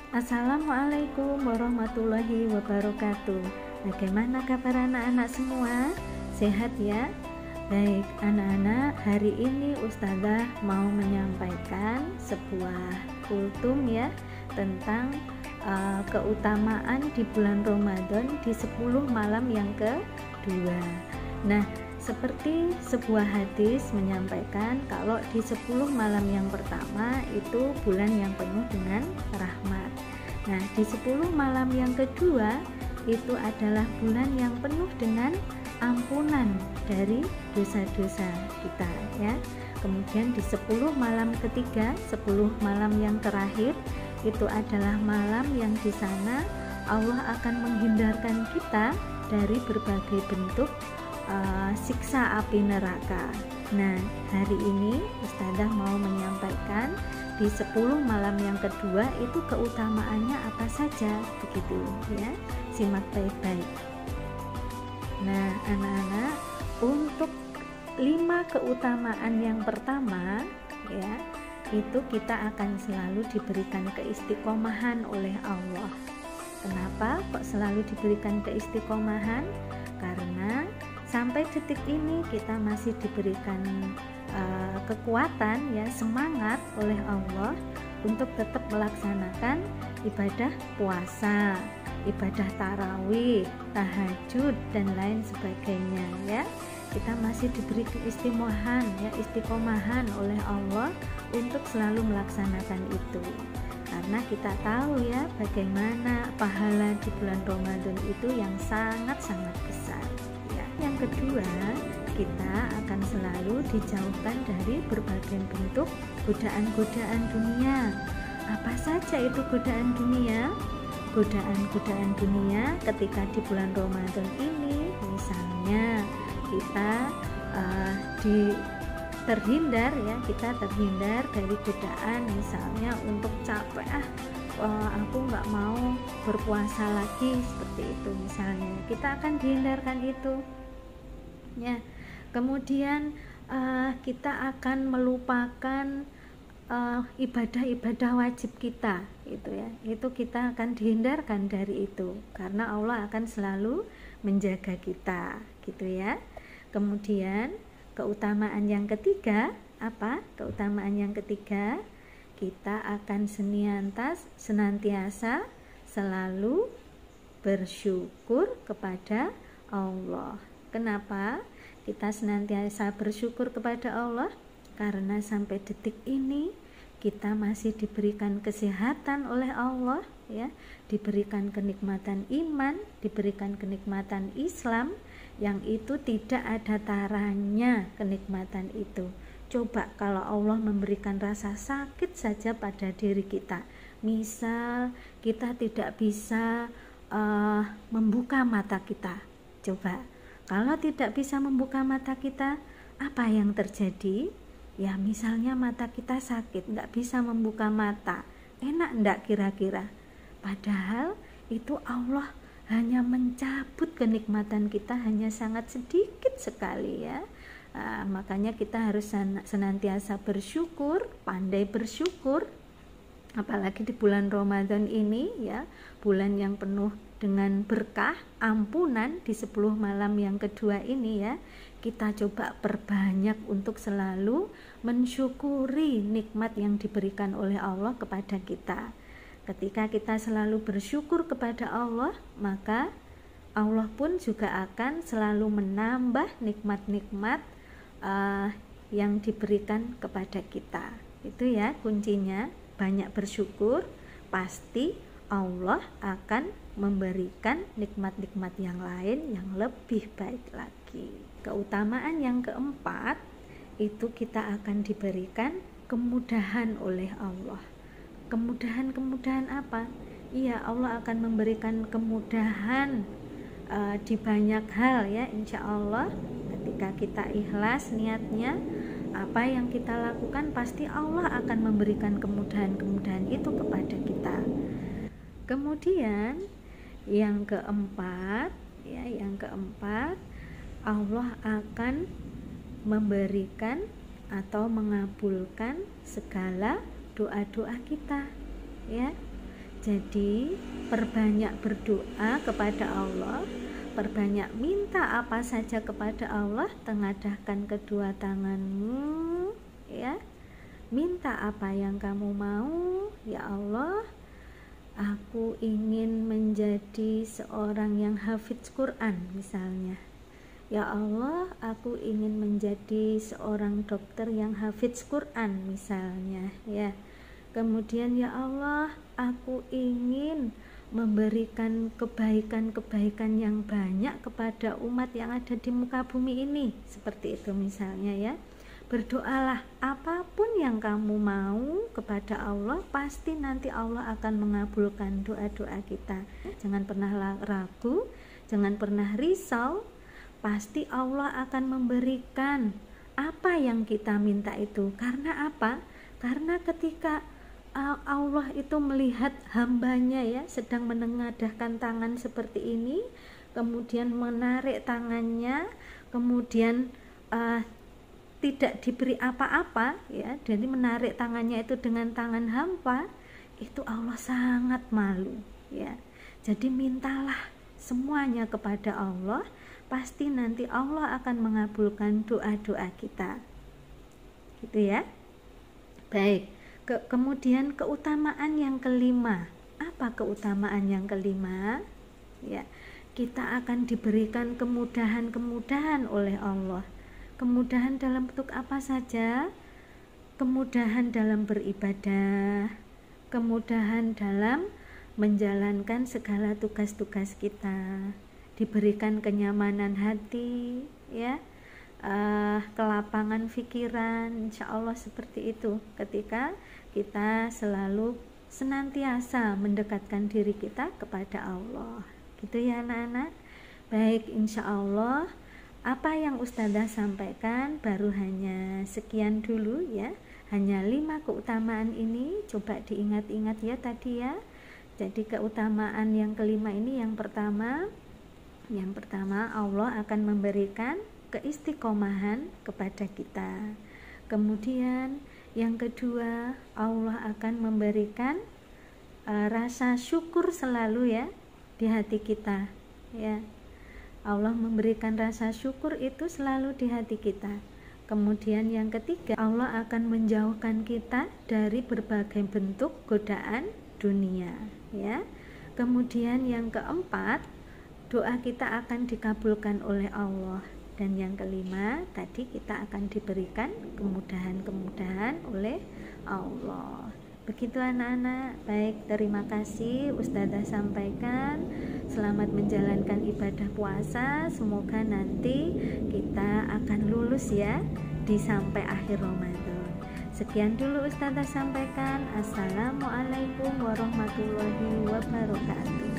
Assalamualaikum warahmatullahi wabarakatuh. Bagaimana kabar anak-anak semua? Sehat ya? Baik anak-anak, hari ini Ustazah mau menyampaikan sebuah kultum ya tentang keutamaan di bulan Ramadan di 10 malam yang kedua. Nah, seperti sebuah hadis menyampaikan kalau di 10 malam yang pertama itu bulan yang penuh dengan rahmat. Nah, di 10 malam yang kedua itu adalah bulan yang penuh dengan ampunan dari dosa-dosa kita ya. Kemudian di 10 malam ketiga, 10 malam yang terakhir itu adalah malam yang di sana Allah akan menghindarkan kita dari berbagai bentuk siksa api neraka. Nah, hari ini Ustazah mau menyampaikan di 10 malam yang kedua itu keutamaannya apa saja, begitu ya. Simak baik-baik. Nah, anak-anak, untuk 5 keutamaan yang pertama ya, itu kita akan selalu diberikan keistiqomahan oleh Allah. Kenapa kok selalu diberikan keistiqomahan? Karena sampai detik ini kita masih diberikan kekuatan ya, semangat oleh Allah untuk tetap melaksanakan ibadah puasa, ibadah tarawih, tahajud dan lain sebagainya ya. Kita masih diberi istiqomahan oleh Allah untuk selalu melaksanakan itu. Karena kita tahu ya bagaimana pahala di bulan Ramadan itu yang sangat-sangat besar. Yang kedua, kita akan selalu dijauhkan dari berbagai bentuk godaan-godaan dunia. Apa saja itu godaan dunia? Godaan-godaan dunia ketika di bulan Ramadan ini, misalnya kita terhindar dari godaan, misalnya untuk capek aku nggak mau berpuasa lagi, seperti itu misalnya, kita akan dihindarkan itu ya. Kemudian kita akan melupakan ibadah-ibadah wajib kita itu ya, itu kita akan dihindarkan dari itu karena Allah akan selalu menjaga kita gitu ya. Kemudian keutamaan yang ketiga apa? Keutamaan yang ketiga, kita akan senantiasa selalu bersyukur kepada Allah. Kenapa kita senantiasa bersyukur kepada Allah? Karena sampai detik ini kita masih diberikan kesehatan oleh Allah ya, diberikan kenikmatan iman, diberikan kenikmatan Islam yang itu tidak ada taranya kenikmatan itu. Coba kalau Allah memberikan rasa sakit saja pada diri kita, misal kita tidak bisa membuka mata kita, coba kalau tidak bisa membuka mata kita, apa yang terjadi? Ya misalnya mata kita sakit, nggak bisa membuka mata, enak enggak kira-kira? Padahal itu Allah hanya mencabut kenikmatan kita hanya sangat sedikit sekali ya. Makanya kita harus senantiasa bersyukur, pandai bersyukur, apalagi di bulan Ramadan ini ya, bulan yang penuh dengan berkah, ampunan di 10 malam yang kedua ini ya. Kita coba perbanyak untuk selalu mensyukuri nikmat yang diberikan oleh Allah kepada kita. Ketika kita selalu bersyukur kepada Allah, maka Allah pun juga akan selalu menambah nikmat-nikmat yang diberikan kepada kita. Itu ya kuncinya, banyak bersyukur, pasti Allah akan memberikan nikmat-nikmat yang lain yang lebih baik lagi. Keutamaan yang keempat, itu kita akan diberikan kemudahan oleh Allah. Kemudahan apa? Iya, Allah akan memberikan kemudahan di banyak hal ya, insya Allah. Ketika kita ikhlas niatnya, apa yang kita lakukan pasti Allah akan memberikan kemudahan-kemudahan itu kepada kita. Kemudian yang keempat Allah akan memberikan atau mengabulkan segala doa-doa kita ya. Jadi perbanyak berdoa kepada Allah, perbanyak minta apa saja kepada Allah, tengadahkan kedua tanganmu, ya. Minta apa yang kamu mau, ya Allah. Aku ingin menjadi seorang yang hafidz Quran misalnya. Ya Allah, aku ingin menjadi seorang dokter yang hafidz Quran misalnya, ya. Kemudian ya Allah, aku ingin memberikan kebaikan-kebaikan yang banyak kepada umat yang ada di muka bumi ini, seperti itu misalnya, ya. Berdoalah apapun yang kamu mau kepada Allah, pasti nanti Allah akan mengabulkan doa-doa kita. Jangan pernah ragu, jangan pernah risau, pasti Allah akan memberikan apa yang kita minta itu. Karena apa? Karena ketika Allah itu melihat hambanya, ya, sedang menengadahkan tangan seperti ini, kemudian menarik tangannya, kemudian tidak diberi apa-apa, ya, jadi menarik tangannya itu dengan tangan hampa, itu Allah sangat malu, ya. Jadi mintalah semuanya kepada Allah, pasti nanti Allah akan mengabulkan doa-doa kita, gitu ya. Baik, kemudian keutamaan yang kelima. Apa keutamaan yang kelima? Ya, kita akan diberikan kemudahan-kemudahan oleh Allah. Kemudahan dalam bentuk apa saja? Kemudahan dalam beribadah, kemudahan dalam menjalankan segala tugas-tugas kita, diberikan kenyamanan hati, ya, kelapangan pikiran, insya Allah seperti itu. Ketika kita selalu senantiasa mendekatkan diri kita kepada Allah, gitu ya anak-anak. Baik, insya Allah apa yang Ustazah sampaikan baru hanya sekian dulu, ya. Hanya 5 keutamaan ini, coba diingat-ingat ya tadi, ya. Jadi keutamaan yang kelima ini yang pertama Allah akan memberikan keistiqomahan kepada kita. Kemudian yang kedua, Allah akan memberikan rasa syukur selalu, ya, di hati kita, ya. Allah memberikan rasa syukur itu selalu di hati kita. Kemudian yang ketiga, Allah akan menjauhkan kita dari berbagai bentuk godaan dunia, ya. Kemudian yang keempat, doa kita akan dikabulkan oleh Allah. Dan yang kelima, tadi kita akan diberikan kemudahan-kemudahan oleh Allah. Begitu anak-anak. Baik, terima kasih Ustazah sampaikan. Selamat menjalankan ibadah puasa. Semoga nanti kita akan lulus, ya, di sampai akhir Ramadan. Sekian dulu Ustazah sampaikan. Assalamualaikum warahmatullahi wabarakatuh.